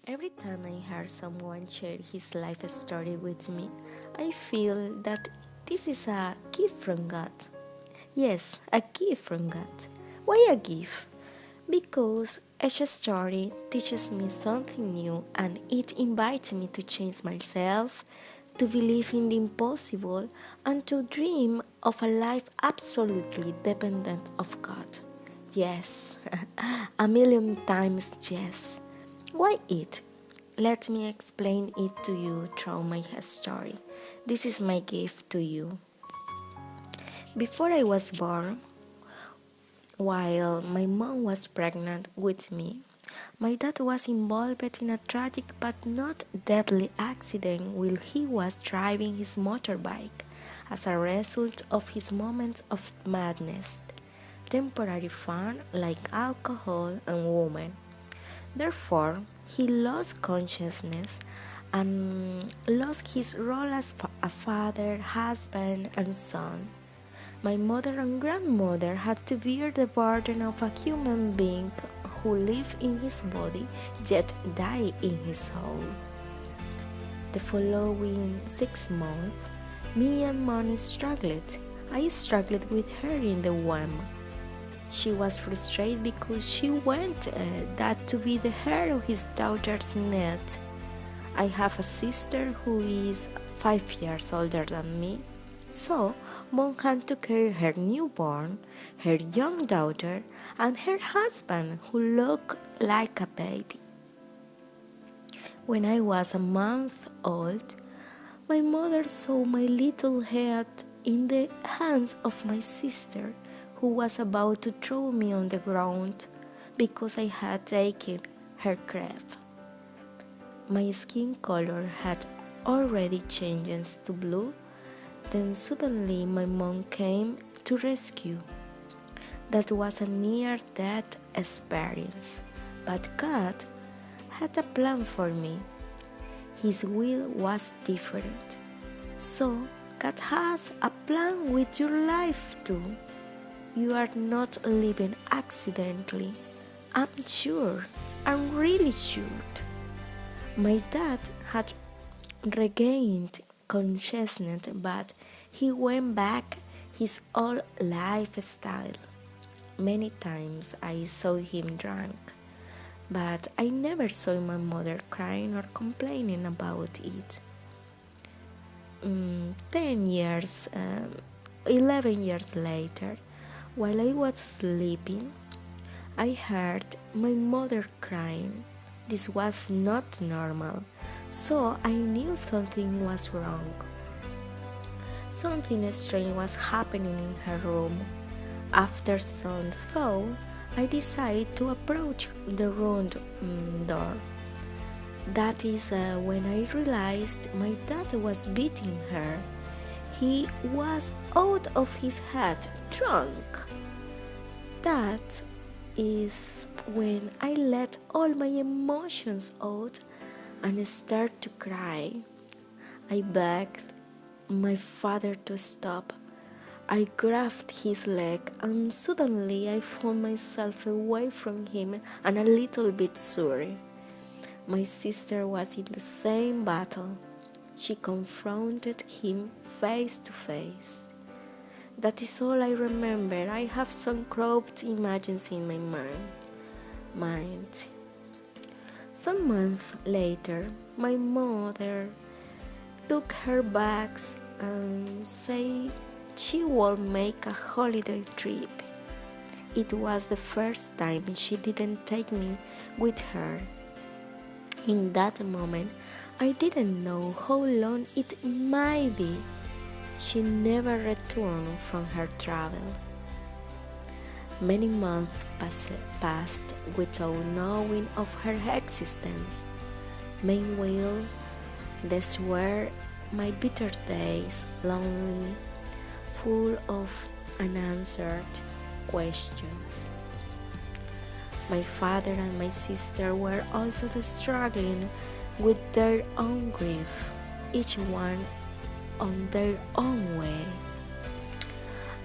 Every time I hear someone share his life story with me, I feel that this is a gift from God. Yes, a gift from God. Why a gift? Because each story teaches me something new and it invites me to change myself, to believe in the impossible, and to dream of a life absolutely dependent of God. Yes, a million times yes. Why it? Let me explain it to you through my story. This is my gift to you. Before I was born, while my mom was pregnant with me, my dad was involved in a tragic but not deadly accident while he was driving his motorbike as a result of his moments of madness, temporary fun like alcohol and women. Therefore, he lost consciousness and lost his role as a father, husband, and son. My mother and grandmother had to bear the burden of a human being who lived in his body yet died in his soul. The following 6 months, me and Moni struggled. I struggled with her in the womb. She was frustrated because she wanted that to be the heir of his daughter's net. I have a sister who is 5 years older than me, so Mom had to carry her newborn, her young daughter, and her husband who looked like a baby. When I was a month old, my mother saw my little head in the hands of my sister, who was about to throw me on the ground because I had taken her crab. My skin color had already changed to blue. Then suddenly my mom came to rescue. That was a near-death experience, but God had a plan for me. His will was different. So God has a plan with your life too. You are not living accidentally. I'm sure. I'm really sure. My dad had regained consciousness, but he went back his old lifestyle. Many times I saw him drunk, but I never saw my mother crying or complaining about it. 10 years, 11 years later, while I was sleeping, I heard my mother crying. This was not normal, so I knew something was wrong. Something strange was happening in her room. After some thought, I decided to approach the room door. That is when I realized my dad was beating her. He was out of his head, drunk. That is when I let all my emotions out and started to cry. I begged my father to stop. I grabbed his leg and suddenly I found myself away from him and a little bit sorry. My sister was in the same battle. She confronted him face to face. That is all I remember. I have some cropped images in my mind. Some months later, my mother took her bags and said she would make a holiday trip. It was the first time she didn't take me with her. In that moment, I didn't know how long it might be. She never returned from her travel. Many months passed without knowing of her existence. Meanwhile, these were my bitter days, lonely, full of unanswered questions. My father and my sister were also struggling with their own grief, each one on their own way.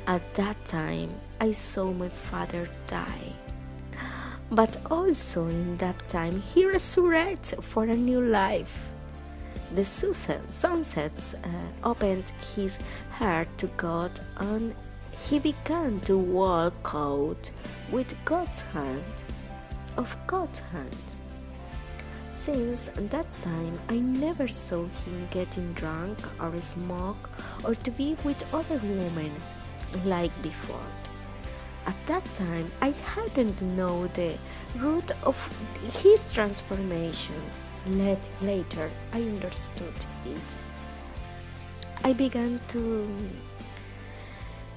At that time, I saw my father die. But also in that time, he resurrected for a new life. The sunsets opened his heart to God, and he began to walk out with God's hand. Since that time, I never saw him getting drunk or smoke or to be with other women like before. At that time, I hadn't known the root of his transformation. Later, I understood it. I began to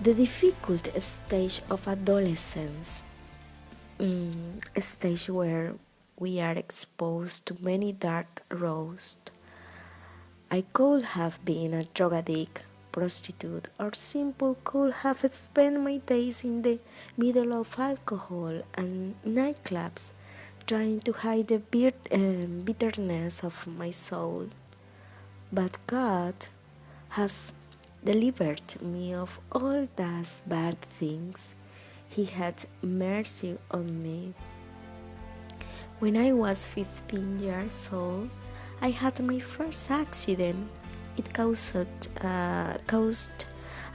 the difficult stage of adolescence, a stage where we are exposed to many dark roads. I could have been a drug addict, prostitute, or simply could have spent my days in the middle of alcohol and nightclubs, trying to hide the bitterness of my soul. But God has delivered me of all those bad things. He had mercy on me. When I was 15 years old, I had my first accident. It caused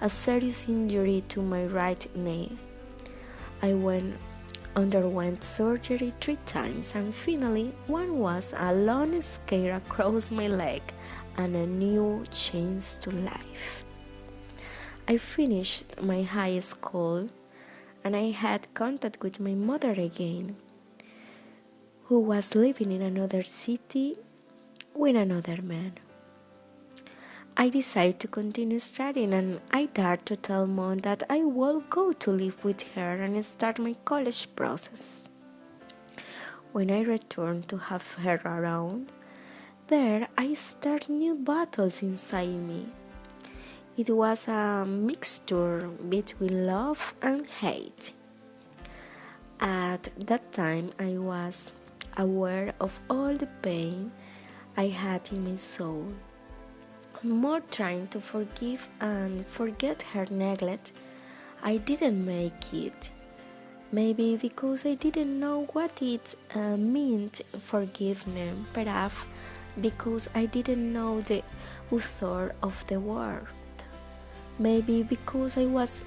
a serious injury to my right knee. I underwent surgery 3 times, and finally one was a long scare across my leg and a new change to life. I finished my high school and I had contact with my mother again, who was living in another city with another man. I decided to continue studying, and I dared to tell Mom that I would go to live with her and start my college process. When I returned to have her around, there I started new battles inside me. It was a mixture between love and hate. At that time, I was aware of all the pain I had in my soul. More trying to forgive and forget her neglect, I didn't make it. Maybe because I didn't know what it meant forgiveness, perhaps because I didn't know the author of the word. Maybe because I was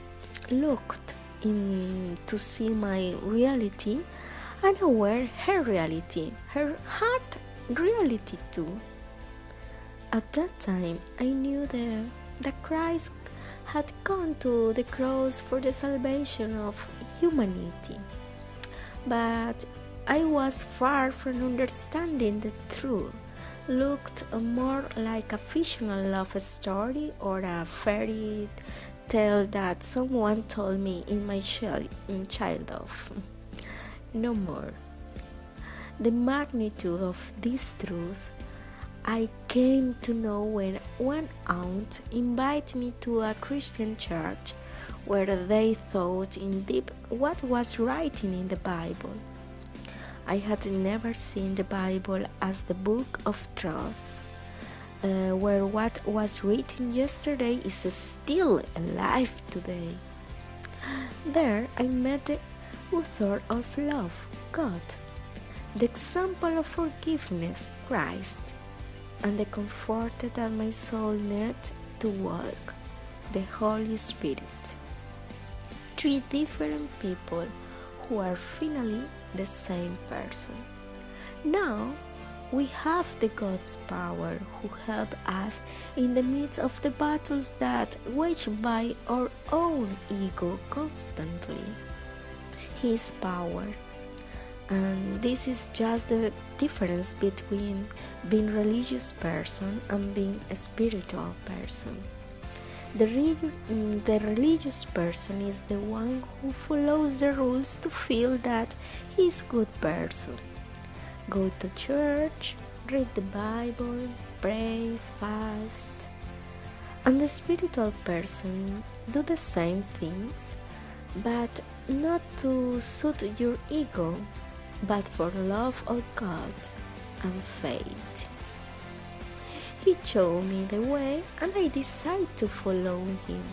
looked in to see my reality and aware her reality, her heart reality too. At that time, I knew that Christ had gone to the cross for the salvation of humanity. But I was far from understanding the truth. Looked more like a fictional love story or a fairy tale that someone told me in my childhood. No more. The magnitude of this truth I came to know when one aunt invited me to a Christian church where they thought in deep what was written in the Bible. I had never seen the Bible as the book of truth, where what was written yesterday is still alive today. There I met the author of love, God, the example of forgiveness, Christ, and the comfort that my soul needed to walk, the Holy Spirit. 3 different people who are finally the same person. Now we have the God's power who help us in the midst of the battles that wage by our own ego constantly. His power. And this is just the difference between being a religious person and being a spiritual person. The religious person is the one who follows the rules to feel that he is a good person. Go to church, read the Bible, pray, fast. And the spiritual person do the same things, but not to suit your ego, but for love of God and faith. He showed me the way and I decided to follow him,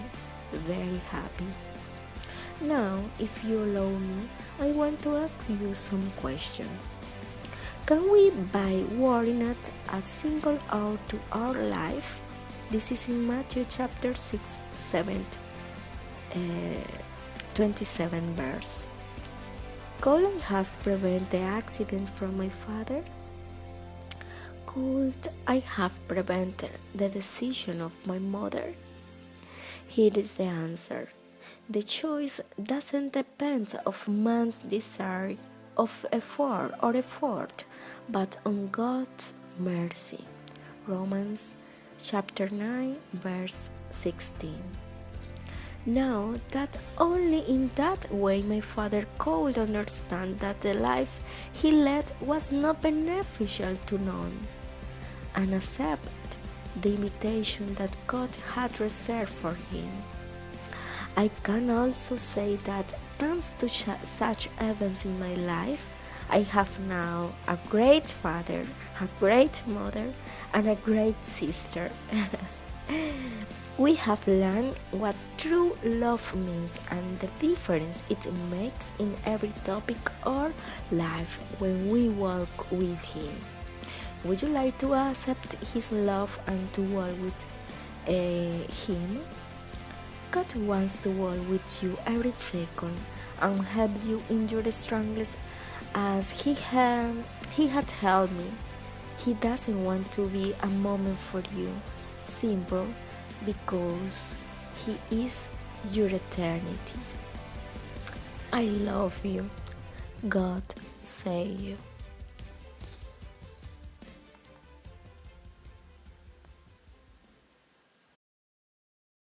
very happy. Now, if you allow me, I want to ask you some questions. Can we, by worrying at a single hour to our life? This is in Matthew chapter 6, 7, 27 verse. Could I have prevented the accident from my father? Could I have prevented the decision of my mother? Here is the answer. The choice doesn't depend on man's desire of effort, but on God's mercy. Romans chapter 9 verse 16. Now that only in that way my father could understand that the life he led was not beneficial to none, and accept the invitation that God had reserved for him. I can also say that thanks to such events in my life, I have now a great father, a great mother, and a great sister. We have learned what true love means and the difference it makes in every topic or life when we walk with Him. Would you like to accept His love and to walk with Him? God wants to walk with you every second and help you in your struggles as He had helped me. He doesn't want to be a moment for you, simple, because He is your eternity. I love you. God save you.